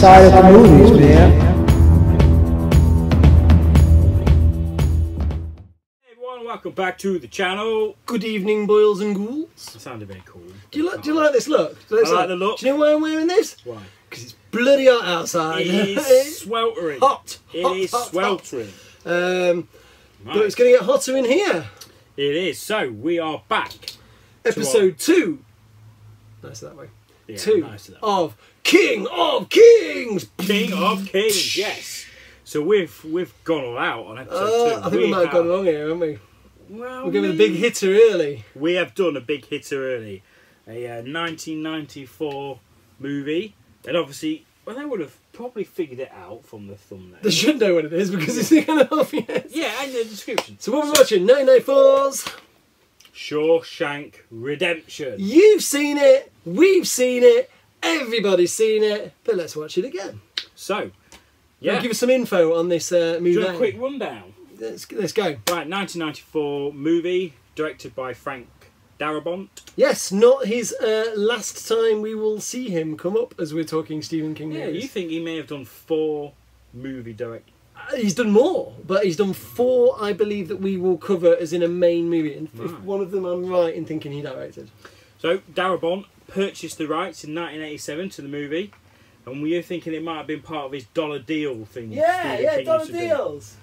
side of the movies, man. Hey everyone, welcome back to the channel. Good evening, boils and ghouls. That sounded very cool. Do you like this look? I like the look. Do you know why I'm wearing this? Why? Because it's bloody hot outside. It is sweltering. Hot. It is sweltering. But it's going to get hotter in here. It is. So we are back. Episode 2. Nice that way. Yeah, 2 nice that of King of Kings. King of Kings. Yes. So we've gone all out on episode 2. I think we might have gone wrong here, haven't we? Well, we're giving a big hitter early. We have done a big hitter early. A 1994 movie. And obviously, well, they would have probably figured it out from the thumbnail. They should know what it is because it's 2.5 years. Yeah, and the description. So what we're watching, 1994's Shawshank Redemption. You've seen it, we've seen it, everybody's seen it, but let's watch it again. So, yeah. Give us some info on this movie. Do a quick rundown. Let's go. Right, 1994 movie, directed by Frank Darabont. Yes, not his last time we will see him come up as we're talking Stephen King Yeah, movies. you think he may have done 4 movie direct? He's done more, but he's done 4, I believe, that we will cover as in a main movie. And if one of them I'm right in thinking he directed. So, Darabont purchased the rights in 1987 to the movie, and we were thinking it might have been part of his dollar deal thing. Yeah, dollar deals.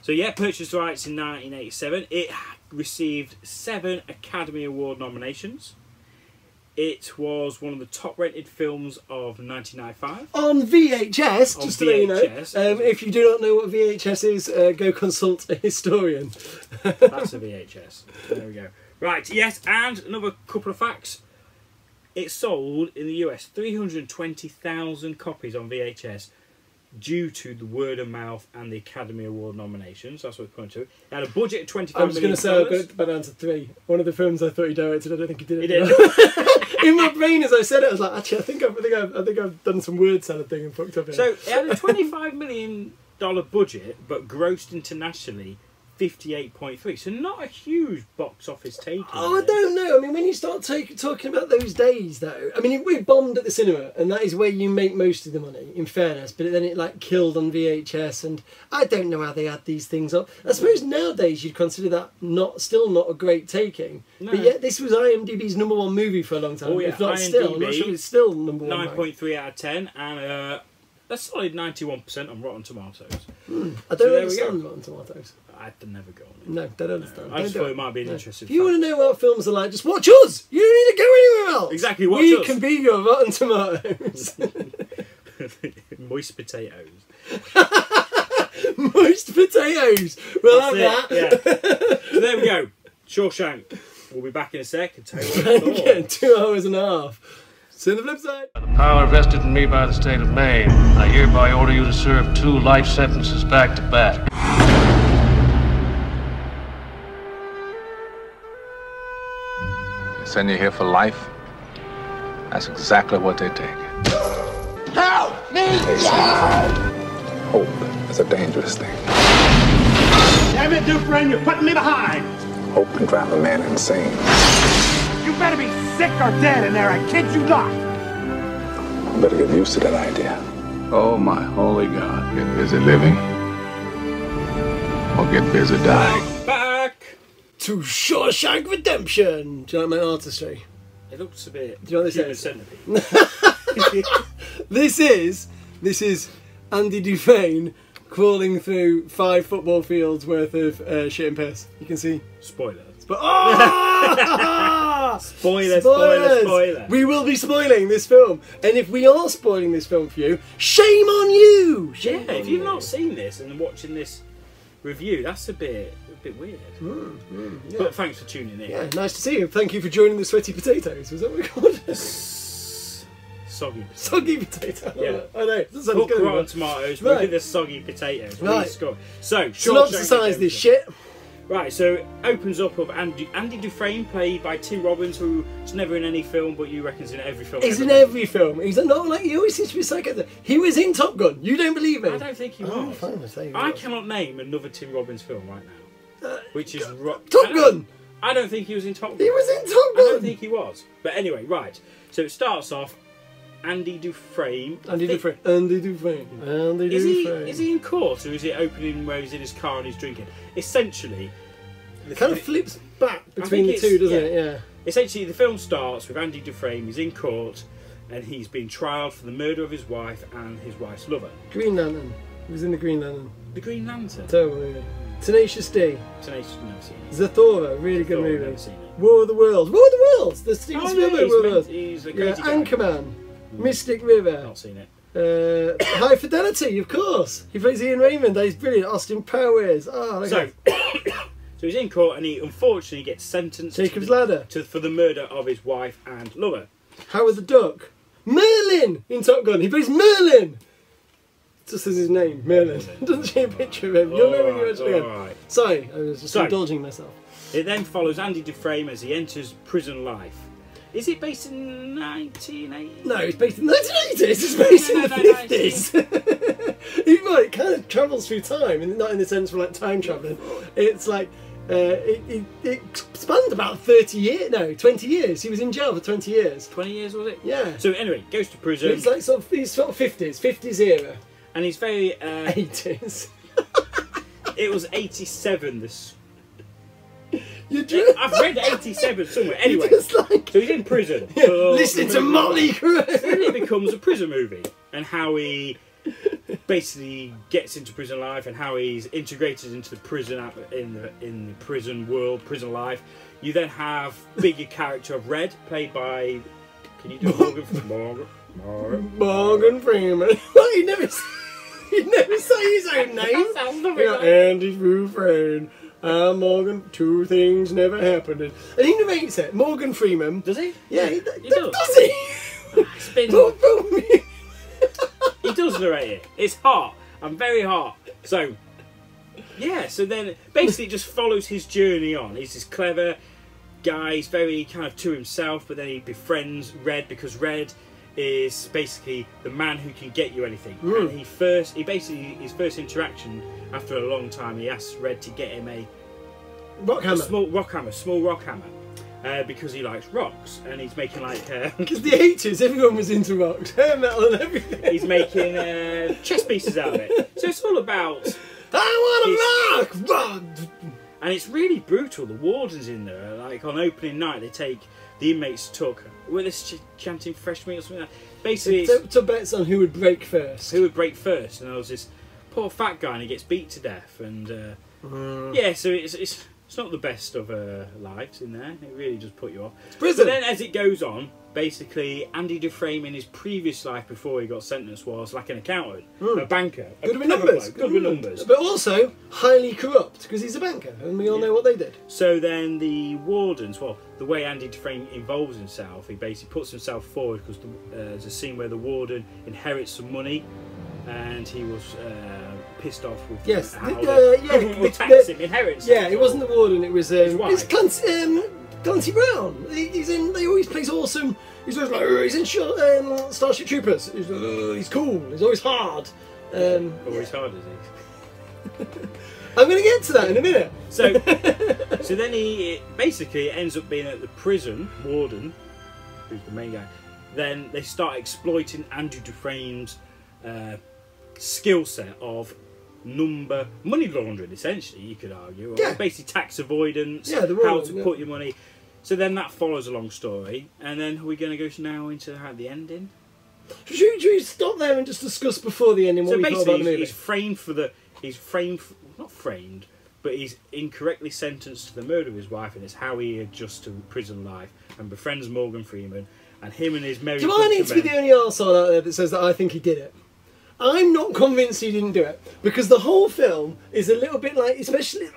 So yeah, purchased the rights in 1987. It received 7 Academy Award nominations. It was one of the top rented films of 1995. On VHS, On just to let you know. VHS. If you do not know what VHS is, go consult a historian. That's a VHS. There we go. Right, yes, and another couple of facts. It sold in the US 320,000 copies on VHS due to the word of mouth and the Academy Award nominations. That's what it's pointing to. It had a budget of $25 million. I was going to say I've got it down to 3. One of the films I thought he directed, I don't think he did it. He did. In my brain, as I said it, I was like, actually, I think I've done some word salad thing and fucked up here. So it had a $25 million budget, but grossed internationally 58.3. So not a huge box office taking. Oh, I don't know. I mean, when you start talking about those days, though, I mean, we bombed at the cinema, and that is where you make most of the money, in fairness. But then it like killed on VHS, and I don't know how they had these things up. I suppose nowadays you'd consider that still not a great taking. No. But yet this was IMDb's #1 movie for a long time. Oh, yeah. If not IMDb, still, I'm not sure it's still #1. 9.3 out of 10, and a solid 91% on Rotten Tomatoes. I don't understand Rotten Tomatoes. I'd never go on it. No, don't understand. I just thought it might be an interesting If you want to know what films are like, just watch us. You don't need to go anywhere else. Exactly, watch us. We can be your Rotten Tomatoes. Moist potatoes. Moist potatoes. We'll have that. Yeah. So there we go. Shawshank. We'll be back in a sec and tell you what I thought. Again, 2 hours and a half. See you on the flip side. The power vested in me by the state of Maine, I hereby order you to serve 2 life sentences back to back. Send you here for life? That's exactly what they take. Help me! Hope is a dangerous thing. Damn it, new friend, you're putting me behind! Hope can drive a man insane. You better be sick or dead in there, I kid you not! Better get used to that idea. Oh, my holy God. Get busy living or get busy dying. Back to Shawshank Redemption. Do you like my artistry? It looks a bit. Do you know what human this is? centipede. This is Andy Dufresne crawling through 5 football fields worth of shit and piss. You can see. Spoiler. Spoiler. We will be spoiling this film, and if we are spoiling this film for you, shame on you. Shame on If you've you. not seen this and watching this review, that's a bit weird. Yeah. But thanks for tuning in. Yeah, nice to see you. Thank you for joining the Sweaty Potatoes. Was that what we called it? Soggy potato. Soggy potato. Yeah. I know. That sounds Hook good. Rotten Tomatoes. Right. Look at the soggy potatoes. Right. Score. So, synopsisize this shit. Right, so it opens up of Andy Dufresne, played by Tim Robbins, who's never in any film, but you reckon's in every film. He's in every film. He's not like he always seems to be psycho. He was in Top Gun. You don't believe me? I don't think he was. Fine, I cannot name another Tim Robbins film right now, which is Top Gun. I don't think he was in Top Gun. He was in Top Gun. I don't think he was. But anyway, right. So it starts off. Andy Dufresne. Andy Dufresne. Andy Dufresne. Andy Dufresne. Is he in court, or is it opening where he's in his car and he's drinking? Essentially, It kind of flips back between the two, doesn't it? Yeah. Essentially, the film starts with Andy Dufresne. He's in court, and he's been trialed for the murder of his wife and his wife's lover. Green Lantern. He was in the Green Lantern. The Green Lantern. Terrible movie. Tenacious D. Tenacious, never seen it. Zathura, really good Zathura, movie. never seen it. War of the Worlds. War of the Worlds! The Steven Spielberg War of the Worlds. He's a Yeah, crazy guy. Anchorman. Mystic River. Not seen it. High Fidelity, of course. He plays Ian Raymond. He's brilliant. Austin Powers. Oh, So, so he's in court, and he unfortunately gets sentenced Jacob's Ladder. for the murder of his wife and lover. Howard the Duck. Merlin in Top Gun. He plays Merlin. Just as his name, Merlin. Doesn't show a picture of him. You'll know when you watch it again. Alright. Sorry, I was just So- indulging myself. It then follows Andy Dufresne as he enters prison life. Is it based in 1980? No, it's based in the 1980s. It's based in the 50s. Even though it kind of travels through time, and not in the sense of like time traveling. It's like it spanned about 30 years. No, 20 years. He was in jail for 20 years. 20 years, was it? Yeah. So anyway, goes to prison. It's like he's sort of 50s era. And he's very... 80s. It was 87, this... You do. I've read 87 somewhere. Anyway, Just like so he's in prison. listening to Motley Crue. Then it becomes a prison movie, and how he basically gets into prison life, and how he's integrated into the prison in the prison world, prison life. You then have bigger character of Red, played by. Can you do Morgan Freeman. What? He never say his own name. Sounds You know, Andy Dufresne. Morgan, two things never happened. And he narrates it. Morgan Freeman. Does he? Yeah, he does. Does he? It's been, he does narrate it. It's hot. I'm very hot. So, yeah. So then, basically, it just follows his journey on. He's this clever guy. He's very kind of to himself, but then he befriends Red, because Red is basically the man who can get you anything. And his first interaction after a long time, he asks Red to get him a small rock hammer, because he likes rocks, and he's making like because the 80s, everyone was into rocks, hair metal, and everything. he's making chess pieces out of it. So it's all about I want a rock. and it's really brutal. The warden's in there, like on opening night, the inmates took, were they chanting fresh meat or something like that? Basically, To bets on who would break first. who would break first, and there was this poor fat guy, and he gets beat to death, and yeah, so it's not the best of lives in there. It really does put you off. It's prison. But then as it goes on, basically Andy Dufresne in his previous life before he got sentenced was like an accountant, a banker, Good with numbers. good with numbers. But also highly corrupt, because he's a banker, and we all know what they did. So then the wardens, well, the way Andy Dufresne involves himself, he basically puts himself forward, because there's a scene where the warden inherits some money, and he was pissed off with how the government will tax him, inheritance. Yeah, it wasn't the warden, it was wife. Clancy Brown. He's in. They always plays awesome. He's always like he's in Starship Troopers. He's cool. He's always hard. Always hard, is he? I'm going to get to that in a minute. So, so then he basically ends up being at the prison warden, who's the main guy. Then they start exploiting Andy Dufresne's skill set of money laundering, essentially, you could argue, or basically tax avoidance, how to put your money. So then that follows a long story, and then are we going to go now into the ending? Should we stop there and just discuss before the ending what we thought about the movie? He's not framed, but he's incorrectly sentenced to the murder of his wife, and it's how he adjusts to prison life and befriends Morgan Freeman, and him and his merry. Do I need to be the only arsehole out there that says that I think he did it? I'm not convinced he didn't do it, because the whole film is a little bit like, especially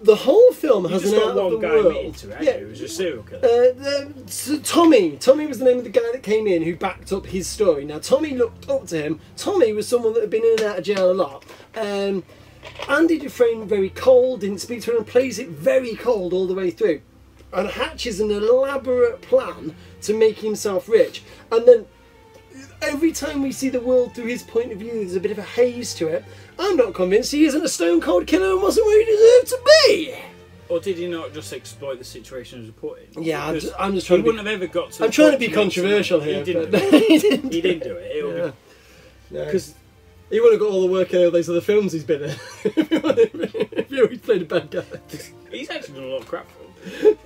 the whole film has an out of the world. It was a serial killer. So Tommy was the name of the guy that came in who backed up his story. Now Tommy looked up to him. Tommy was someone that had been in and out of jail a lot. Andy Dufresne, very cold, didn't speak to him, and plays it very cold all the way through, and hatches an elaborate plan to make himself rich. And then every time we see the world through his point of view, there's a bit of a haze to it. I'm not convinced he isn't a stone cold killer and wasn't where he deserved to be. Or did he not just exploit the situation as a put in? Yeah, Because I'm just trying he to wouldn't have ever got to. I'm trying to be controversial here. He didn't. But Do it. he didn't. He didn't do it. Because he would have got all the work in all those other films he's been in. If he always played a bad guy. He's actually done a lot of crap films.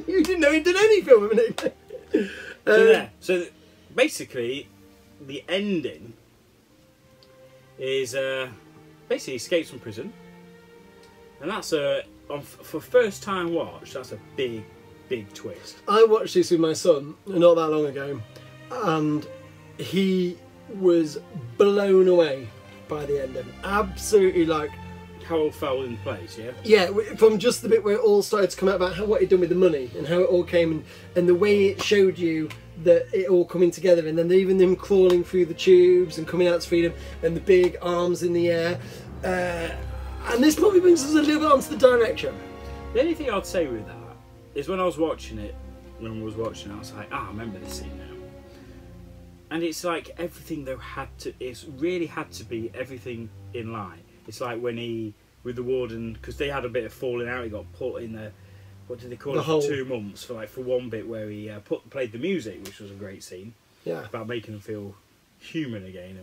You didn't know he'd done any film, haven't he? So basically, the ending is basically he escapes from prison, and that's for first time watch. That's a big twist. I watched this with my son not that long ago, and he was blown away by the ending. Absolutely, like, How it all fell in place, yeah. yeah, from just the bit where it all started to come out about what he'd done with the money and how it all came, and the way it showed you that it all coming together, and then even them crawling through the tubes and coming out to freedom, and the big arms in the air. And this probably brings us a little bit onto the direction. The only thing I'd say with that is when I was watching it, I was like, I remember this scene now. And it's like everything though it's really had to be everything in line. It's like when he, with the warden, because they had a bit of falling out, he got put in the, what did they call it, for 2 months, for one bit where he played the music, which was a great scene. Yeah. About making them feel human again.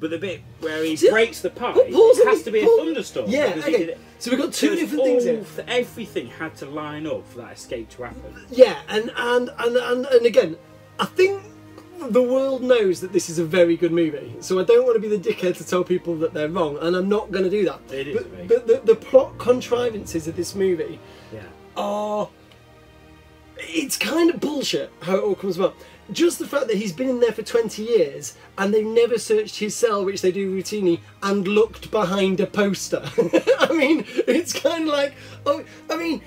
But the bit where he breaks the pipe, it has to be a thunderstorm. Yeah, okay. So we've got two different things here. Everything had to line up for that escape to happen. Yeah, and again, I think the world knows that this is a very good movie, so I don't want to be the dickhead to tell people that they're wrong, and I'm not going to do that. It is, but the plot contrivances of this movie are... It's kind of bullshit how it all comes about. Just the fact that he's been in there for 20 years and they've never searched his cell, which they do routinely, and looked behind a poster. I mean, it's kind of like... Oh, I mean...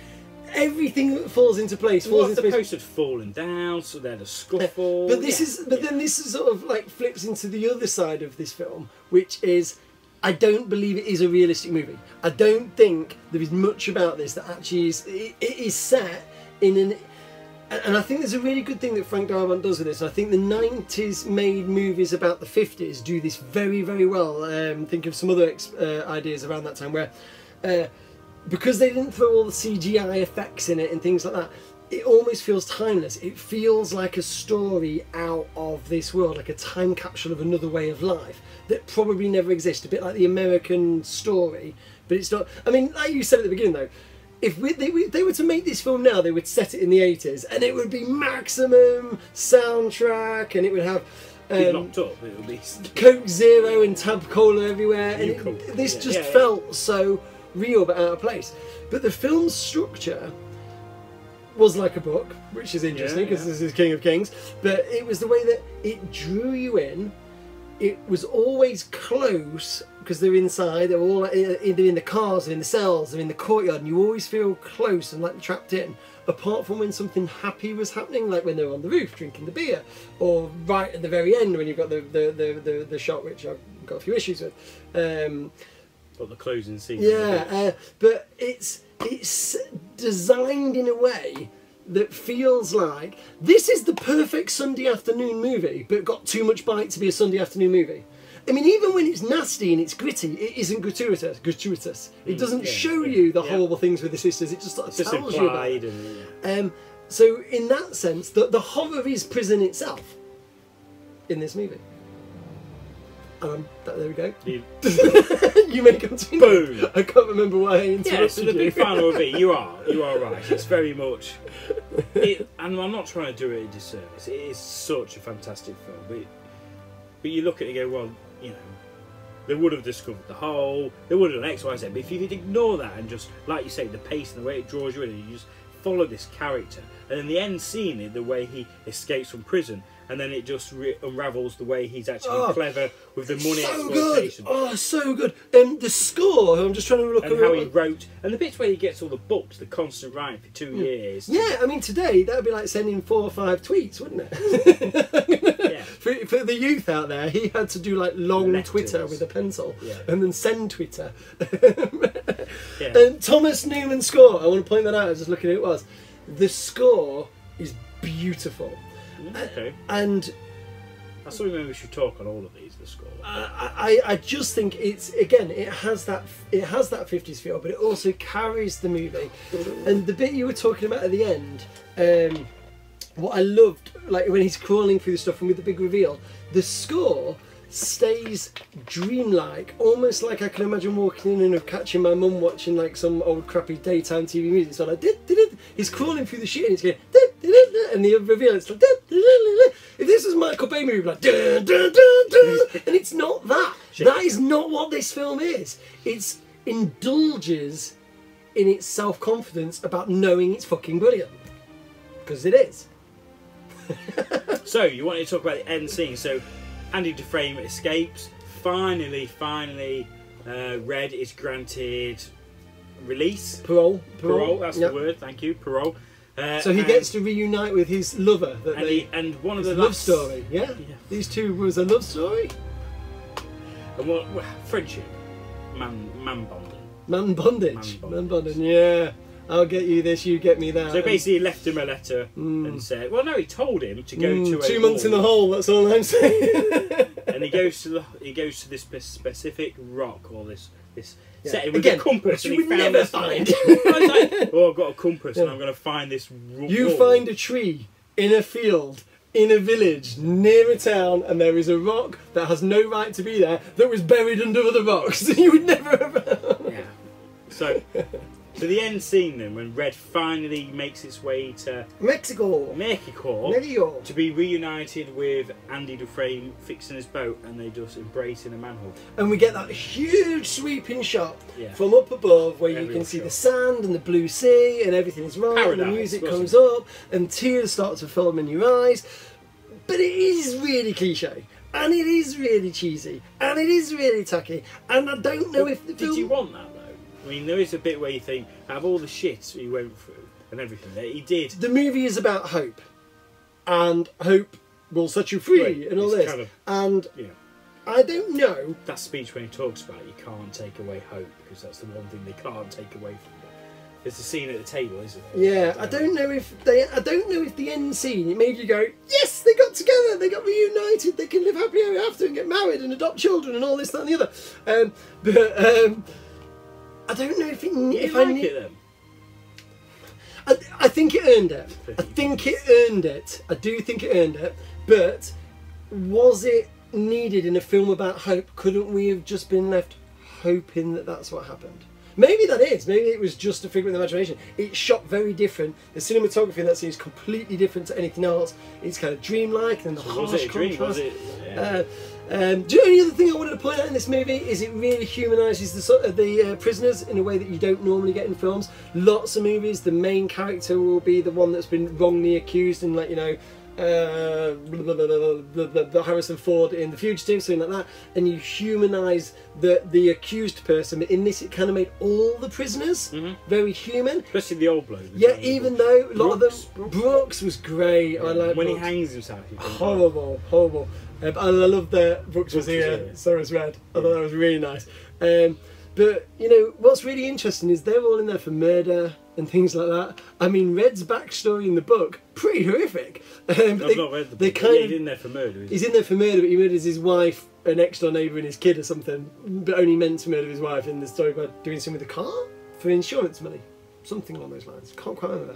Everything that falls into place falls into place. The poster had fallen down, so they had a scuffle. But then this is sort of like flips into the other side of this film, which is, I don't believe it is a realistic movie. I don't think there is much about this that actually is. It is set in an, and I think there's a really good thing that Frank Darabont does with this. And I think the 90s made movies about the 50s do this very, very well. Think of some other ideas around that time where. Because they didn't throw all the CGI effects in it and things like that, it almost feels timeless. It feels like a story out of this world, like a time capsule of another way of life that probably never existed, a bit like the American story, but it's not... I mean, like you said at the beginning though, if they were to make this film now, they would set it in the 80s and it would be maximum soundtrack and it would have... locked up, it would be... Coke Zero and Tab Cola everywhere, and this just felt so... real but out of place. But the film's structure was like a book, which is interesting because this is King of Kings, but it was the way that it drew you in. It was always close because they're inside, they're all either in the cars, they're in the cells, they're in the courtyard, and you always feel close and like trapped in, apart from when something happy was happening, like when they're on the roof drinking the beer, or right at the very end when you've got the shot, which I've got a few issues with. Got the closing scene. Yeah, but it's designed in a way that feels like this is the perfect Sunday afternoon movie, but got too much bite to be a Sunday afternoon movie. I mean, even when it's nasty and it's gritty, it isn't gratuitous. It doesn't show you the horrible things with the sisters. It just sort of tells you about it. So in that sense, the horror is prison itself in this movie. There we go. You may continue. Boom. I can't remember why I interrupted you. Yeah, so the big final of it, you are right. It's very much... and I'm not trying to do it a disservice. It is such a fantastic film. But you look at it and go, well, you know, they would have discovered the hole, they would have done X, Y, Z. But if you could ignore that and just, like you say, the pace and the way it draws you in, and you just follow this character, and then the end scene, the way he escapes from prison, and then it just unravels the way he's actually clever with the money exploitation. Oh, so good. The score, I'm just trying to look at how he wrote, and the bits where he gets all the books, the constant writing for 2 years. Yeah, I mean, today, that would be like sending 4 or 5 tweets, wouldn't it? Yeah. For the youth out there, he had to do like long letters. Twitter with a pencil, and then send Twitter. And Thomas Newman's score, I want to point that out, I was just looking at who it was. The score is beautiful. Okay. And I still remember we should talk on all of these. The score. I just think it's, again, it has that 50s feel, but it also carries the movie. And the bit you were talking about at the end, what I loved, like when he's crawling through the stuff and with the big reveal, the score stays dreamlike, almost like I can imagine walking in and catching my mum watching like some old crappy daytime TV music. So like, he's crawling through the shit and it's going, and the reveal, it's like, if this was Michael Bay movie, like, and it's not that. That is not what this film is. It indulges in its self-confidence about knowing it's fucking brilliant. Because it is. So, you wanted to talk about the end scene. So, Andy Dufresne escapes. Finally, Red is granted release. Parole, that's the word, thank you, parole. So he gets to reunite with his lover. And one of the love story, yeah? These two was a love story. And what friendship, man bondage. Man bondage, yeah. I'll get you this, you get me that. So basically he left him a letter and said, well no, he told him to go to 2 months in the hole, that's all I'm saying. And he goes to this specific rock, or this setting with again, a compass. which and you he would found never this find. I was like, oh, I've got a compass and I'm going to find this You find a tree in a field, in a village, near a town, and there is a rock that has no right to be there, that was buried under other rocks. You would never have... Yeah. So the end scene then, when Red finally makes its way to Mexico to be reunited with Andy Dufresne fixing his boat, and they just embrace in a manhole. And we get that huge sweeping shot from up above where you can see the sand and the blue sea and everything is right. Paradise, and the music comes up and tears start to film in your eyes. But it is really cliche. And it is really cheesy. And it is really tacky. And I don't know if the film... Did you want that though? I mean, there is a bit where you think, out of all the shit he went through and everything that he did. The movie is about hope. And hope will set you free and all this. Kind of, and yeah. I don't know. That speech when he talks about you can't take away hope, because that's the one thing they can't take away from you. There's the scene at the table, isn't there? Yeah, I don't know if the end scene, it made you go, yes, they got together, they got reunited, they can live happily ever after and get married and adopt children and all this, that and the other. But I don't know if it... If I like it then? I think it earned it. I do think it earned it. But was it needed in a film about hope? Couldn't we have just been left hoping that that's what happened? Maybe that is. Maybe it was just a figment of the imagination. It's shot very different. The cinematography in that scene is completely different to anything else. It's kind of dreamlike and the harsh was it a dream? contrast. Was it? Yeah. Do you know any other thing I wanted to point out in this movie is it really humanises the prisoners in a way that you don't normally get in films. Lots of movies, the main character will be the one that's been wrongly accused, and like, you know, Harrison Ford in The Fugitive, something like that, and you humanise the accused person. But in this, it kind of made all the prisoners very human, especially the old bloke. Yeah, even though a lot of them, Brooks was great. Yeah, I like when Brooks. He hangs himself. Horrible. And I love that Brooks was here, so was Red. I thought that was really nice. But you know what's really interesting is they're all in there for murder and things like that. I mean, Red's backstory in the book, pretty horrific. I've not read the book. He's in there for murder. He's in there for murder, but he murders his wife, a next door neighbour, and his kid or something. But only meant to murder his wife in the story by doing something with a car for insurance money, something along those lines. Can't quite remember.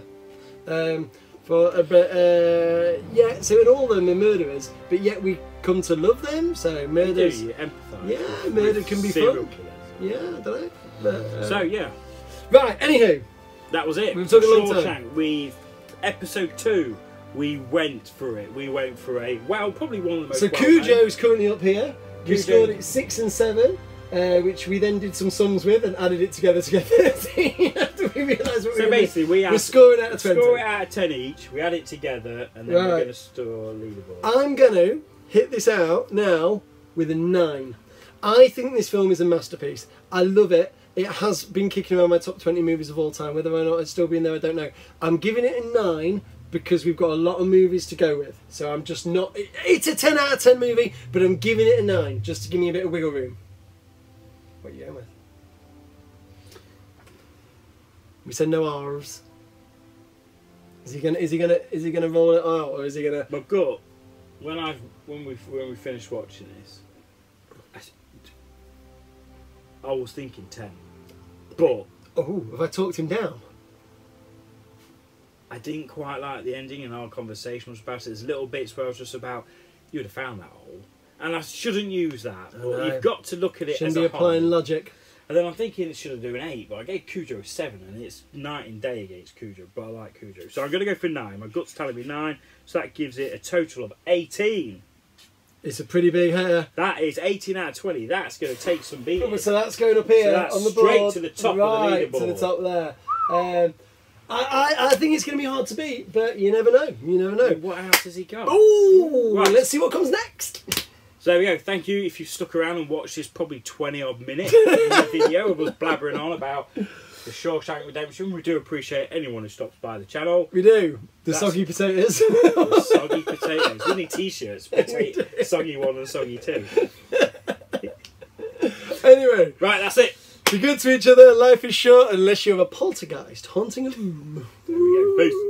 Yeah, so all of them are murderers, but yet we come to love them. So murders, you empathise. Yeah, murder can be fun. Killers. Yeah, I don't know. But, so yeah. Right. Anywho, that was it. We've talked a long time. Episode 2. We went for it. We went for probably one of the most. So Cujo's currently up here. We scored it 6 and 7. Which we then did some songs with and added it together to get 13 after we realised what we were basically we're scoring out of 20. Score it out of 10 each, we add it together, and then we're going to store leaderboard. I'm going to hit this out now with a 9. I think this film is a masterpiece. I love it. It has been kicking around my top 20 movies of all time. Whether or not it's still been there, I don't know. I'm giving it a 9 because we've got a lot of movies to go with. So I'm just not... It's a 10 out of 10 movie, but I'm giving it a 9 just to give me a bit of wiggle room. What are you going with? We said no R's. Is he gonna roll it out, or is he gonna? My gut when we finished watching this, I was thinking 10, but Oh, have I talked him down? I didn't quite like the ending, and our conversation was about it. There's little bits where I was just about, you'd have found that hole, and I shouldn't use that. But you've got to look at it Shouldn't as be a applying whole. logic. And then I'm thinking it should have done an 8, but I gave Cujo a 7, and it's night and day against Cujo, but I like Cujo. So I'm going to go for 9. My gut's telling me 9, so that gives it a total of 18. It's a pretty big hair. That is 18 out of 20. That's going to take some beating. So that's going up here So that's on the straight board. to the top of the right, leaderboard. to the top there. I think it's going to be hard to beat, but you never know. You never know. What else has he got? Ooh, Right. let's see what comes next. So there we go. Thank you if you stuck around and watched this probably 20-odd minute video of us blabbering on about the Shawshank Redemption. We do appreciate anyone who stops by the channel. We do. The That's- soggy potatoes. The soggy potatoes. We need t-shirts. Soggy 1 and soggy 2. Anyway, Right, that's it. be good to each other. Life is short unless you have a poltergeist haunting a room. There we go. Peace.